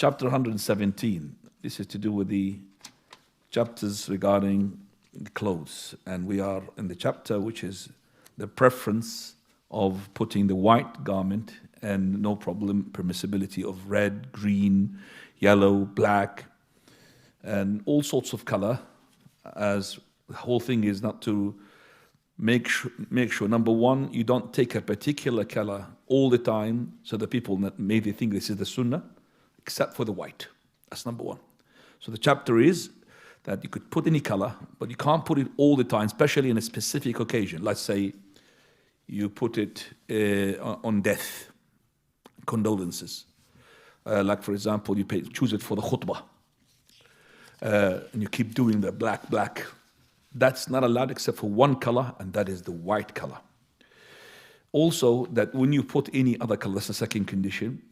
chapter 117. This is to do with the chapters regarding clothes. And we are in the chapter which is the preference of putting the white garment and no problem permissibility of red, green, yellow, black, and all sorts of color, as the whole thing is not to make sure, number one, you don't take a particular color all the time so that people maybe think this is the Sunnah, except for the white. That's number one. So the chapter is that you could put any color, but you can't put it all the time, especially in a specific occasion. Let's say you put it on death, condolences. Like for example, you choose it for the khutbah. And you keep doing the black. That's not allowed except for one color, and that is the white color. Also, that when you put any other color, that's the second condition,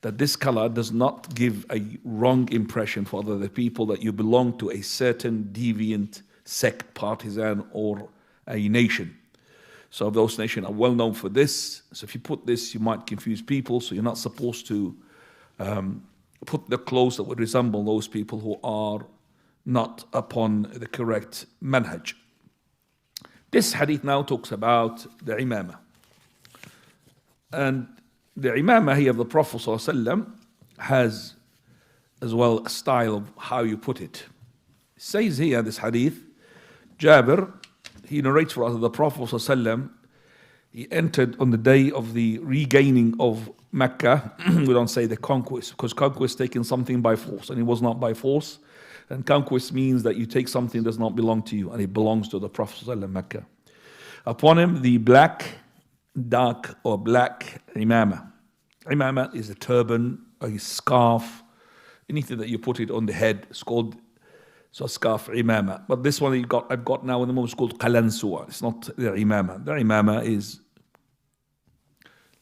that this color does not give a wrong impression for other people that you belong to a certain deviant sect, partisan, or a nation. So those nations are well known for this. So if you put this, you might confuse people. So you're not supposed to put the clothes that would resemble those people who are not upon the correct manhaj. This hadith now talks about the Imaama. And the Imaama here of the Prophet ﷺ has as well a style of how you put it. It says here, this hadith, Jabir, he narrates for us that the Prophet ﷺ, he entered on the day of the regaining of Mecca. We don't say the conquest, because conquest taking something by force, and it was not by force. And conquest means that you take something that does not belong to you, and it belongs to the Prophet ﷺ, Mecca. Upon him, the dark or black Imaama. Imaama is a turban, a scarf, anything that you put it on the head. It's called a scarf Imaama. But this one I've got now in the moment is called Qalansuwa. It's not the Imaama. The Imaama is,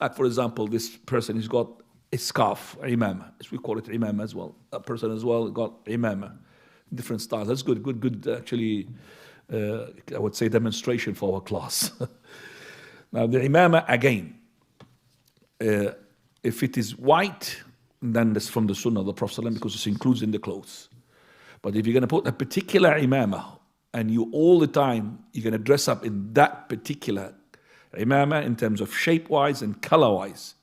like for example, this person has got a scarf, Imaama. We call it Imaama as well. That person as well got Imaama. Different styles. That's good actually, I would say demonstration for our class. Now the Imaama again, if it is white, then that's from the Sunnah of the Prophet ﷺ, because it's included in the clothes. But if you're going to put a particular Imaama and you all the time, you're going to dress up in that particular Imaama in terms of shape-wise and color-wise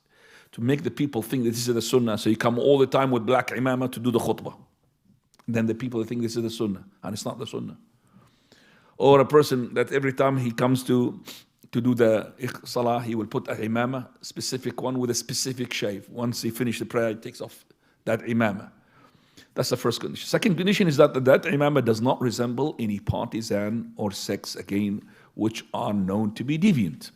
to make the people think that this is the Sunnah. So you come all the time with black Imaama to do the khutbah. Then the people think this is the Sunnah, and it's not the Sunnah. Or a person that every time he comes to do the salah, he will put a Imaama, specific one with a specific shave. Once he finishes the prayer, he takes off that Imaama. That's the first condition. Second condition is that Imaama does not resemble any partisan or sects, again, which are known to be deviant.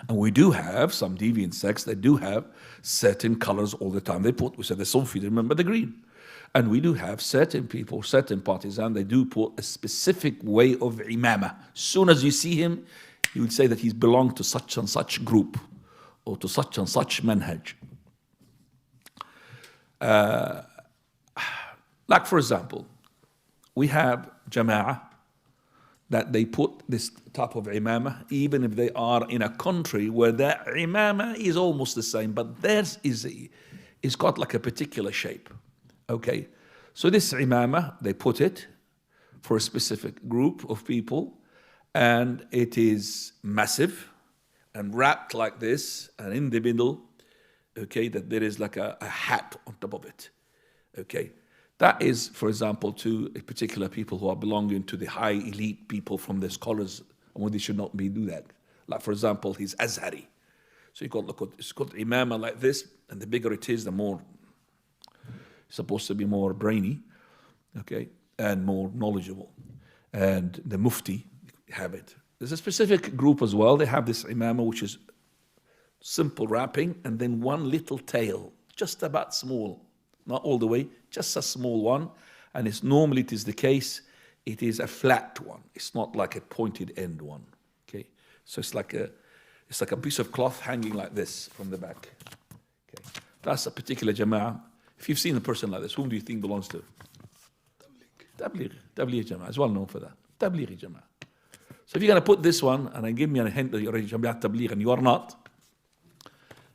And we do have some deviant sects that do have certain colors all the time. They said the Sufi, remember the green. And we do have certain people, certain partisans, they do put a specific way of Imaama. As soon as you see him, you would say that he's belonged to such and such group or to such and such manhaj. Like for example, we have Jama'ah that they put this type of Imaama even if they are in a country where their Imaama is almost the same, but theirs is got like a particular shape. Okay, so this Imaama, they put it for a specific group of people, and it is massive and wrapped like this, and in the middle, okay, that there is like a hat on top of it. Okay, that is, for example, to a particular people who are belonging to the high elite people from the scholars, and they should not do that. Like for example, he's Azhari. So it's called Imaama like this, and the bigger it is, the more supposed to be more brainy, okay, and more knowledgeable. And the Mufti have it. There's a specific group as well. They have this Imaama which is simple wrapping and then one little tail, just about small, not all the way, just a small one. And it's normally it is the case, it is a flat one. It's not like a pointed end one. Okay, so it's like a piece of cloth hanging like this from the back. Okay, that's a particular Jama'ah. If you've seen a person like this, whom do you think belongs to? Tabligh Jama'ah is well known for that. Tabligh Jama'ah. So if you're going to put this one, and I give me a hint that you're already Jama'ah Tabligh and you are not,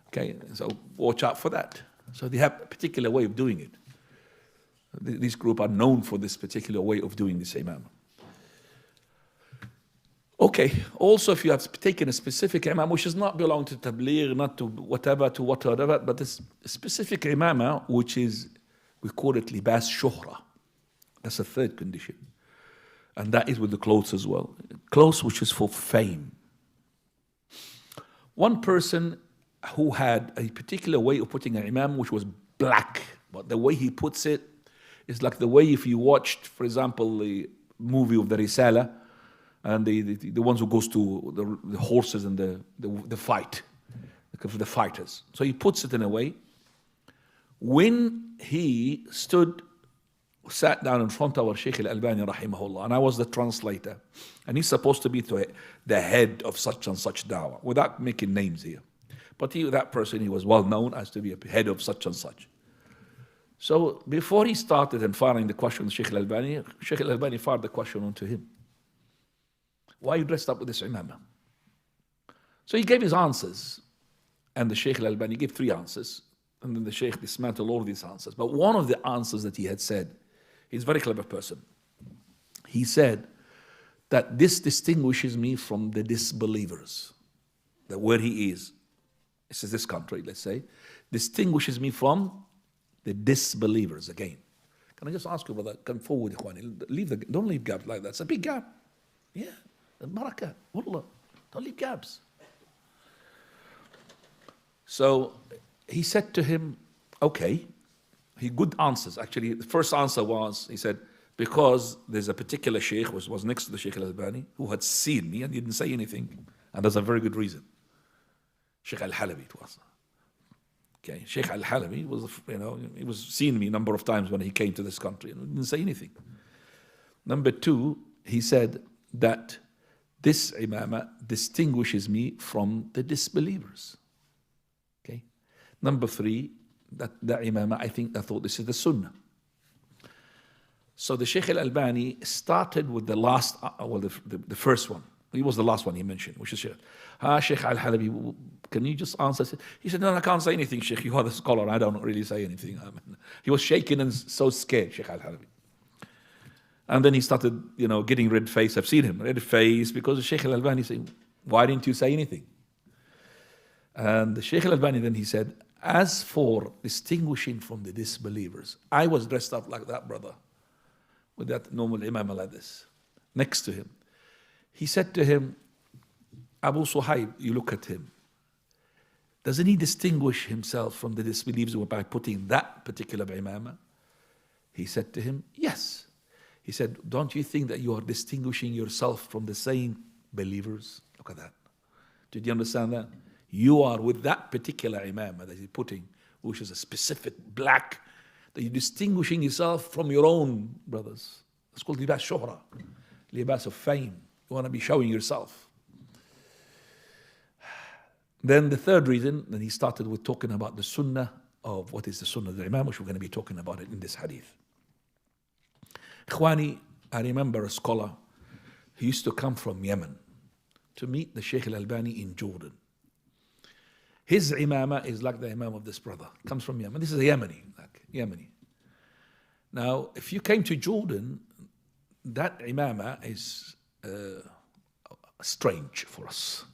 okay, so watch out for that. So they have a particular way of doing it. This group are known for this particular way of doing this imam. Okay, also if you have taken a specific imam, which does not belong to tabligh, not to whatever, but this specific imamah, which is, we call it libas shuhra. That's a third condition. And that is with the clothes as well. Clothes which is for fame. One person who had a particular way of putting an imam which was black, but the way he puts it is like the way if you watched, for example, the movie of the Risala, and the ones who goes to the horses and the fight, the fighters. So he puts it in a way. When he sat down in front of our Sheikh Al-Albani rahimahullah, and I was the translator, and he's supposed to be the head of such and such dawah, without making names here. But that person, he was well known as to be a head of such and such. So before he started and firing the question to Sheikh Al-Albani fired the question onto him. Why are you dressed up with this imamah? So he gave his answers, and the Sheikh Al-Albani gave 3 answers, and then the Sheikh dismantled all these answers. But one of the answers that he had said, he's a very clever person. He said that this distinguishes me from the disbelievers. That where he is, this is this country, let's say, distinguishes me from the disbelievers again. Can I just ask you, brother, come forward, Ikhwani, don't leave gaps like that. It's a big gap. Yeah. Barakah, wallah, don't leave gaps. So he said to him, okay, he good answers. Actually, the first answer was, he said, because there's a particular sheikh, was next to the Sheikh Al-Albani, who had seen me and didn't say anything. And there's a very good reason. Sheikh Al-Halabi it was. Okay, Sheikh Al-Halabi was, he was seeing me a number of times when he came to this country and didn't say anything. Number 2, he said that this imamah distinguishes me from the disbelievers. Okay. Number 3, that the imamah, I thought this is the Sunnah. So the Sheikh Al-Albani started with the last, the first one. He was the last one he mentioned, which is Sheikh Al-Halabi, can you just answer? He said, no, I can't say anything, Sheikh. You are the scholar. I don't really say anything. He was shaking and so scared, Sheikh Al-Halabi. And then he started, getting red face. I've seen him, red face, because the Sheikh Al-Albani said, why didn't you say anything? And the Sheikh Al-Albani then he said, as for distinguishing from the disbelievers, I was dressed up like that, brother, with that normal imam like this, next to him. He said to him, Abu Suhaib, you look at him. Doesn't he distinguish himself from the disbelievers by putting that particular imamah? He said to him, yes. He said, don't you think that you are distinguishing yourself from the same believers? Look at that. Did you understand that? You are with that particular imamah that he's putting, which is a specific black, that you're distinguishing yourself from your own brothers. It's called libas shuhra, libas of fame. You want to be showing yourself. Then the third reason, then he started with talking about the sunnah of what is the sunnah of the imam, which we're going to be talking about it in this hadith. Ikhwani, I remember a scholar, he used to come from Yemen to meet the Sheikh Al-Albani in Jordan. His imamah is like the imam of this brother, comes from Yemen. This is a Yemeni. Now, if you came to Jordan, that imamah is strange for us.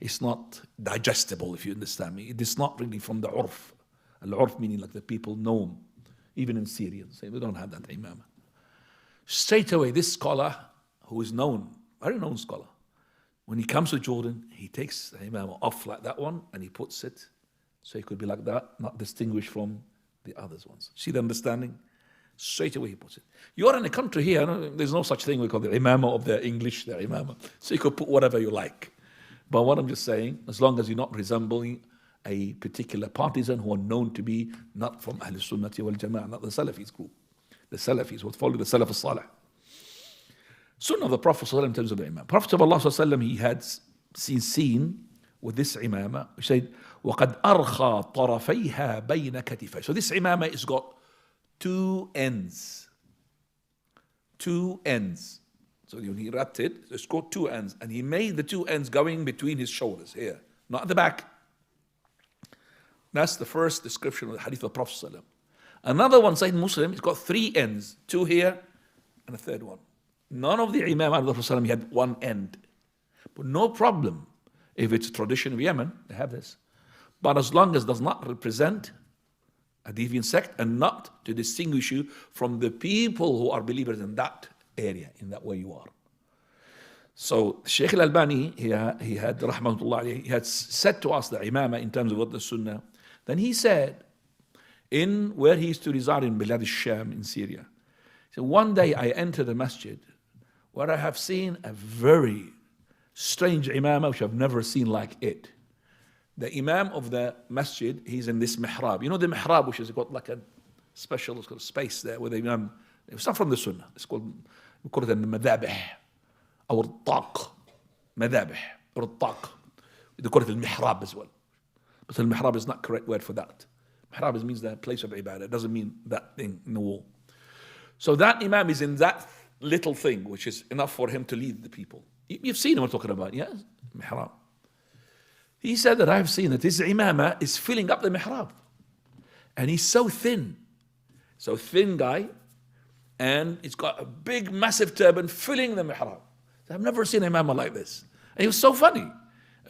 It's not digestible, if you understand me. It is not really from the urf. Al-urf meaning like the people know, even in Syria, say we don't have that imamah. Straight away, this scholar, who is known, very known scholar, when he comes to Jordan, he takes the imamah off like that one, and he puts it so he could be like that, not distinguished from the others ones. See the understanding? Straight away he puts it. You are in a country here, there's no such thing we call the imamah of the English, the imamah. So you could put whatever you like. But what I'm just saying, as long as you're not resembling a particular partisan who are known to be not from Ahl Sunnati wal Jama'ah, not the Salafis group. The Salafis would follow the Salaf-us-Salih. Sunnah of the Prophet in terms of the Imam. Prophet of Allah, he had seen with this imamah, he said, وَقَدْ أَرْخَى طَرَفَيْهَا بَيْنَ كَتِفَيْهِ. So this imamah has got 2 ends. 2 ends. So when he wrapped it, it's got 2 ends. And he made the 2 ends going between his shoulders here, not at the back. That's the first description of the hadith of Prophet ﷺ. Another one, Sahih Muslim, it's got 3 ends, 2 here and a third one. None of the Imam of the Prophet ﷺ had 1 end. But no problem if it's a tradition of Yemen, they have this. But as long as it does not represent a deviant sect and not to distinguish you from the people who are believers in that area, in that way you are. So Sheikh Al-Albani, he had rahmatullah alayhi, he had said to us the Imaama in terms of what the Sunnah. Then he said, in where he used to reside in Bilad al-Sham in Syria, he said, one day I entered a masjid where I have seen a very strange Imama which I've never seen like it. The Imam of the masjid, he's in this mihrab. You know the mihrab, which has got like a special space there where the Imam, it's not from the Sunnah, it's called, we call it a madabih, or taq, madabih, or taq. They call it the mihrab as well. But the mihrab is not the correct word for that. Mihrab means the place of ibadah, it doesn't mean that thing in the wall. So that Imam is in that little thing, which is enough for him to lead the people. You've seen what I'm talking about, yes? Mihrab. He said that I've seen that his Imama is filling up the mihrab. And he's so thin guy, and he's got a big, massive turban filling the mihrab. I've never seen an Imama like this. And he was so funny.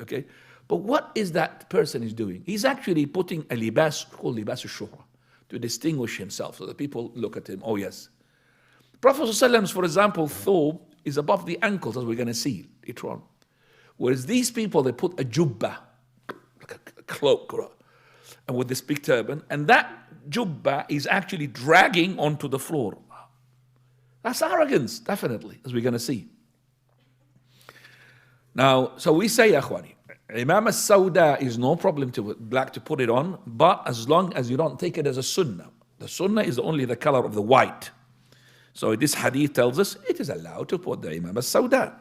Okay? But what is that person is doing? He's actually putting a libas called libas al-shuhra to distinguish himself so that people look at him. Oh yes. Prophet ﷺ's, for example, thobe is above the ankles, as we're going to see later on. Whereas these people, they put a jubba, like a cloak, and with this big turban, and that jubba is actually dragging onto the floor. That's arrogance, definitely, as we're going to see. Now, so we say, Akhwani, Imam al-Sawda is no problem to black to put it on, but as long as you don't take it as a sunnah. The sunnah is only the color of the white. So this hadith tells us it is allowed to put the Imam al-Sawda.